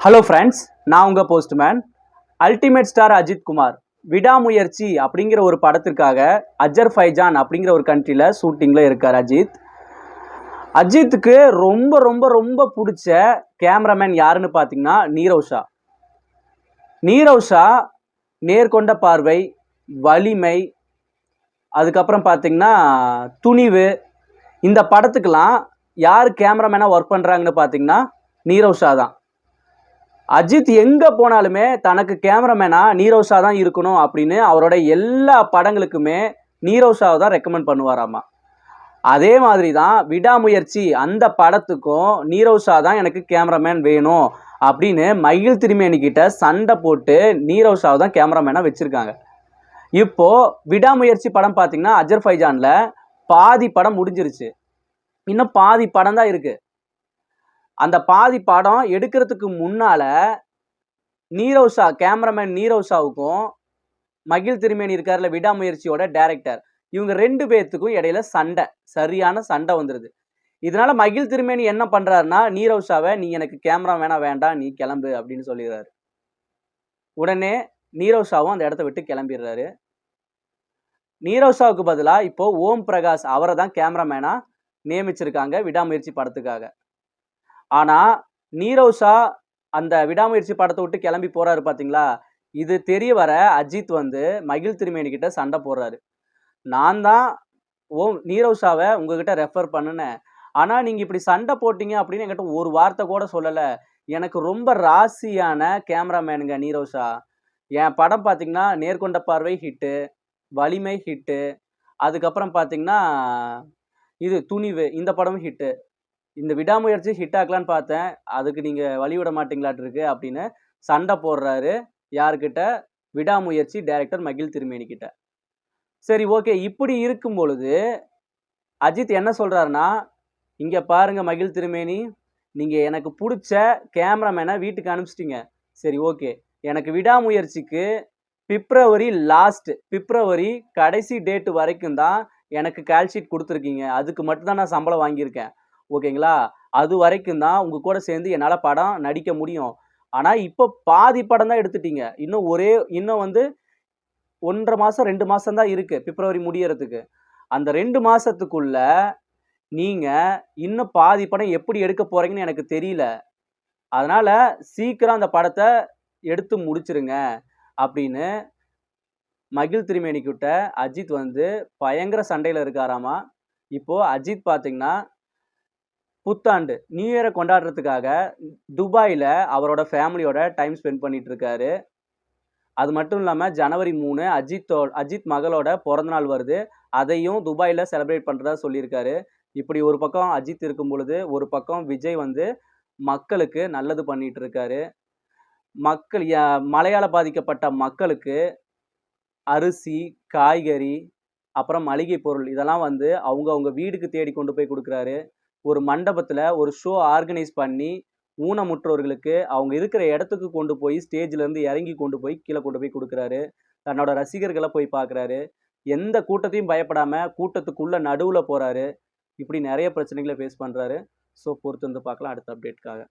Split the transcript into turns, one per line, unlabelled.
Hello friends, நான் உங்கள் postman. Ultimate star Ajith Kumar Vidaamuyarchi அப்படிங்கிற ஒரு படத்திற்காக அஜர்பைஜான் அப்படிங்கிற ஒரு கண்ட்ரியில் ஷூட்டிங்கில் இருக்கார் அஜித்துக்கு ரொம்ப ரொம்ப ரொம்ப பிடிச்ச கேமராமேன் யாருன்னு பார்த்தீங்கன்னா நீரவ் ஷா நேர்கொண்ட பார்வை, வலிமை, அதுக்கப்புறம் பார்த்தீங்கன்னா துணிவு, இந்த படத்துக்கெல்லாம் யார் கேமராமேனாக ஒர்க் பண்ணுறாங்கன்னு பார்த்தீங்கன்னா நீரவ் ஷா தான். அஜித் எங்கே போனாலுமே தனக்கு கேமராமேனா நீரவ் ஷா தான் இருக்கணும் அப்படின்னு அவரோட எல்லா படங்களுக்குமே நீரவ் ஷாவை தான் ரெக்கமெண்ட் பண்ணுவாராமா. அதே மாதிரி தான் விடாமுயற்சி அந்த படத்துக்கும் நீரவ் ஷா தான் எனக்கு கேமராமேன் வேணும் அப்படின்னு மகிழ் திருமேனி கிட்ட சண்டை போட்டு நீரவ் ஷாவை தான் கேமராமேனாக வச்சுருக்காங்க. இப்போது விடாமுயற்சி படம் பார்த்தீங்கன்னா அஜர்பைஜானில் பாதி படம் முடிஞ்சிருச்சு, இன்னும் பாதி படம் தான் அந்த பாதி படம் எடுக்கிறதுக்கு முன்னால நீரவ் ஷா கேமராமேன் நீரவ் ஷாவுக்கும் மகிழ் திருமேனி இருக்கார்ல விடாமுயற்சியோட டைரக்டர், இவங்க 2 பேர்த்துக்கும் இடையில சரியான சண்டை வந்துடுது. இதனால மகிழ் திருமேனி என்ன பண்றாருன்னா நீரவ் ஷாவை, நீ எனக்கு கேமராமேனா வேண்டாம், நீ கிளம்பு அப்படின்னு சொல்லிடுறாரு. உடனே நீரவ் ஷாவும் அந்த இடத்த விட்டு கிளம்பிடுறாரு. நீரவ் ஷாவுக்கு பதிலாக இப்போ ஓம் பிரகாஷ் அவரை தான் கேமராமேனா நியமிச்சிருக்காங்க விடாமுயற்சி படத்துக்காக. ஆனால் நீரவ் ஷா அந்த விடாமுயற்சி படத்தை விட்டு கிளம்பி போகிறாரு பார்த்தீங்களா, இது தெரிய வர அஜித் மகிழ் திருமேனி கிட்ட சண்டை போடுறாரு. நான் தான் நீரவ் ஷாவை உங்ககிட்ட ரெஃபர் பண்ணினேன், ஆனால் நீங்கள் இப்படி சண்டை போட்டீங்க அப்படின்னு என்கிட்ட ஒரு வார்த்தை கூட சொல்லலை. எனக்கு ரொம்ப ராசியான கேமராமேனுங்க நீரவ் ஷா. என் படம் பார்த்தீங்கன்னா நேர்கொண்ட பார்வை ஹிட்டு, வலிமை ஹிட்டு, அதுக்கப்புறம் பார்த்தீங்கன்னா இது துணிவு, இந்த படமும் ஹிட்டு. இந்த விடாமுயற்சி ஹிட் ஆக்கலான்னு பார்த்தேன், அதுக்கு நீங்கள் வழிவிட மாட்டீங்களாட்டிருக்கு அப்படின்னு சண்டை போடுறாரு. யார்கிட்ட? விடாமுயற்சி டைரக்டர் மகிழ் திருமேனி கிட்ட. சரி, ஓகே. இப்படி இருக்கும் பொழுது அஜித் என்ன சொல்கிறாருன்னா, இங்கே பாருங்க மகிழ் திருமேனி, நீங்கள் எனக்கு பிடிச்ச கேமராமேனை வீட்டுக்கு அனுப்பிச்சிட்டிங்க, சரி ஓகே. எனக்கு விடாமுயற்சிக்கு பிப்ரவரி கடைசி டேட்டு வரைக்கும் தான் எனக்கு கால்ஷீட் கொடுத்துருக்கீங்க, அதுக்கு மட்டும்தான் நான் சம்பளம் வாங்கியிருக்கேன், ஓகேங்களா? அது வரைக்கும் தான் உங்கள் கூட சேர்ந்து என்னால் படம் நடிக்க முடியும். ஆனால் இப்போ பாதி படம் தான் எடுத்துட்டீங்க, இன்னும் 1.5 மாதம் 2 மாதம் தான் இருக்குது பிப்ரவரி முடியறதுக்கு. அந்த 2 மாதத்துக்குள்ள நீங்கள் இன்னும் பாதி படம் எப்படி எடுக்க போகிறீங்கன்னு எனக்கு தெரியல. அதனால் சீக்கிரம் அந்த படத்தை எடுத்து முடிச்சிருங்க அப்படின்னு மகிழ் திருமேனி கிட்ட அஜித் பயங்கர சண்டையில் இருக்காராமா. இப்போது அஜித் பார்த்தீங்கன்னா புத்தாண்டு நியூ இயரை கொண்டாடுறதுக்காக துபாயில் அவரோட ஃபேமிலியோட டைம் ஸ்பெண்ட் பண்ணிட்டு இருக்காரு. அது மட்டும் இல்லாமல் ஜனவரி 3 அஜித் மகளோட பிறந்தநாள் வருது, அதையும் துபாயில் செலிப்ரேட் பண்ணுறதா சொல்லியிருக்காரு. இப்படி ஒரு பக்கம் அஜித் இருக்கும் பொழுது ஒரு பக்கம் விஜய் மக்களுக்கு நல்லது பண்ணிட்டு இருக்காரு. மழையால் பாதிக்கப்பட்ட மக்களுக்கு அரிசி, காய்கறி, அப்புறம் மளிகை பொருள் இதெல்லாம் அவங்க வீடுக்கு தேடி கொண்டு போய் கொடுக்குறாரு. ஒரு மண்டபத்தில் ஒரு ஷோ ஆர்கனைஸ் பண்ணி ஊனமுற்றோர்களுக்கு அவங்க இருக்கிற இடத்துக்கு கொண்டு போய் ஸ்டேஜ்லேருந்து இறங்கி கொண்டு போய் கீழே கொண்டு போய் கொடுக்குறாரு. தன்னோட ரசிகர்களை போய் பார்க்குறாரு. எந்த கூட்டத்தையும் பயப்படாமல் கூட்டத்துக்குள்ளே நடுவில் போகிறாரு. இப்படி நிறைய பிரச்சனைகளை ஃபேஸ் பண்ணுறாரு. ஸோ பொறுத்து பார்க்கலாம் அடுத்த அப்டேட்காக.